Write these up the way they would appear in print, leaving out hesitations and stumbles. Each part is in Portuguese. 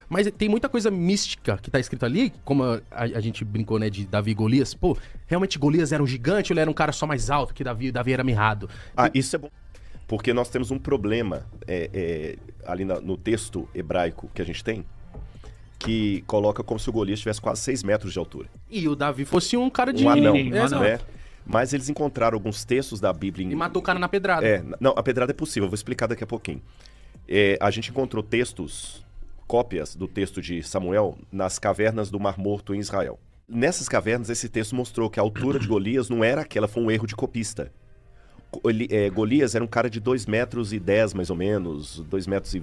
Mas tem muita coisa mística que tá escrito ali, como a gente brincou, né, de Davi e Golias. Pô, realmente Golias era um gigante ou ele era um cara só mais alto que Davi era mirrado? Isso é bom. Porque nós temos um problema ali no texto hebraico que a gente tem, que coloca como se o Golias tivesse quase 6 metros de altura. E o Davi fosse um cara de... Um anão, Exato. né? Mas eles encontraram alguns textos da Bíblia... E matou o cara na pedrada. Não, a pedrada é possível, eu vou explicar daqui a pouquinho. A gente encontrou cópias do texto de Samuel nas cavernas do Mar Morto em Israel. Nessas cavernas, esse texto mostrou que a altura de Golias não era aquela, foi um erro de copista. Golias era um cara de 2,10 metros, mais ou menos, 2,20 metros.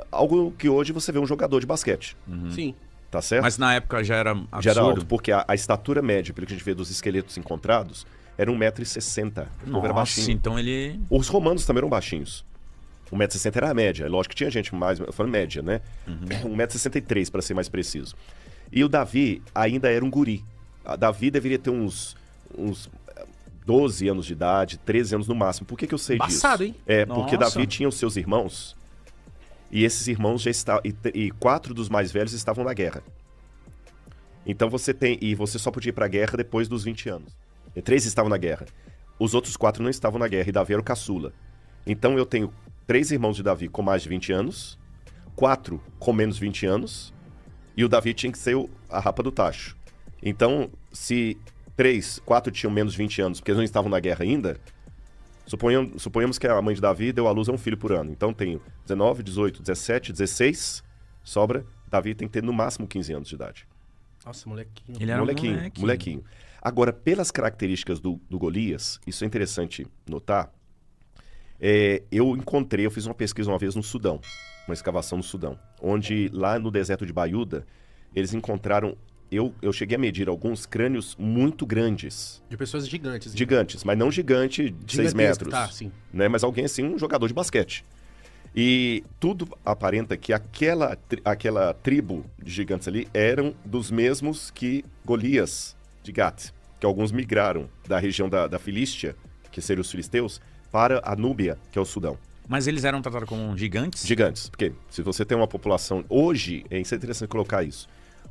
Algo que hoje você vê um jogador de basquete. Sim. Tá certo? Mas na época já era absurdo. Já era alto, porque a estatura média, pelo que a gente vê dos esqueletos encontrados, era 1,60 m. Era baixinho. Então ele... Os romanos também eram baixinhos. 1,60 m era a média. É lógico que tinha gente mais... Eu falo média, né? 1,63 m, para ser mais preciso. E o Davi ainda era um guri. Davi deveria ter uns 12 anos de idade, 13 anos no máximo. Por que eu sei disso? Embaçado, hein? Porque Davi tinha os seus irmãos... E esses irmãos já estavam... E 4 dos mais velhos estavam na guerra. Então você tem... E você só podia ir pra guerra depois dos 20 anos. 3 estavam na guerra. Os outros 4 não estavam na guerra. E Davi era o caçula. Então eu tenho 3 irmãos de Davi com mais de 20 anos. 4 com menos 20 anos. E o Davi tinha que ser a rapa do tacho. Então, se 4 tinham menos 20 anos, porque eles não estavam na guerra ainda... Suponhamos que a mãe de Davi deu à luz a um filho por ano. Então tenho 19, 18, 17, 16, sobra. Davi tem que ter no máximo 15 anos de idade. Nossa, molequinho. Ele era molequinho. Agora, pelas características do Golias, isso é interessante notar. Eu fiz uma pesquisa uma vez no Sudão, uma escavação no Sudão, onde lá no deserto de Baiuda, eles encontraram... Eu cheguei a medir alguns crânios muito grandes. De pessoas gigantes. Gigantes, mas não gigante de 6 metros. Tá, sim. Né? Mas alguém assim, um jogador de basquete. E tudo aparenta que aquela tribo de gigantes ali eram dos mesmos que Golias de Gat, que alguns migraram da região da Filístia, que seriam os filisteus, para a Núbia, que é o Sudão. Mas eles eram tratados como gigantes? Gigantes, porque se você tem uma população... Hoje, é interessante colocar isso.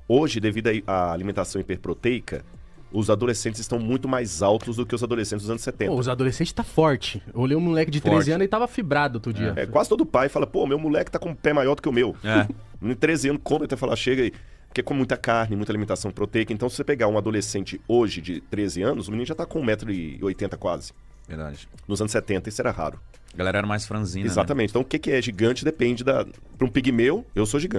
Hoje, devido à alimentação hiperproteica, os adolescentes estão muito mais altos do que os adolescentes dos anos 70. Pô, os adolescentes tá forte. Eu olhei um moleque de 13 anos e tava fibrado outro dia. Quase todo pai fala, pô, meu moleque tá com um pé maior do que o meu. Em 13 anos, come até falar, chega aí. Porque com muita carne, muita alimentação proteica. Então, se você pegar um adolescente hoje de 13 anos, o menino já tá com 1,80 m quase. Verdade. Nos anos 70, isso era raro. A galera era mais franzina. Exatamente. Né? Então, o que é gigante depende da... Para um pigmeu, eu sou gigante.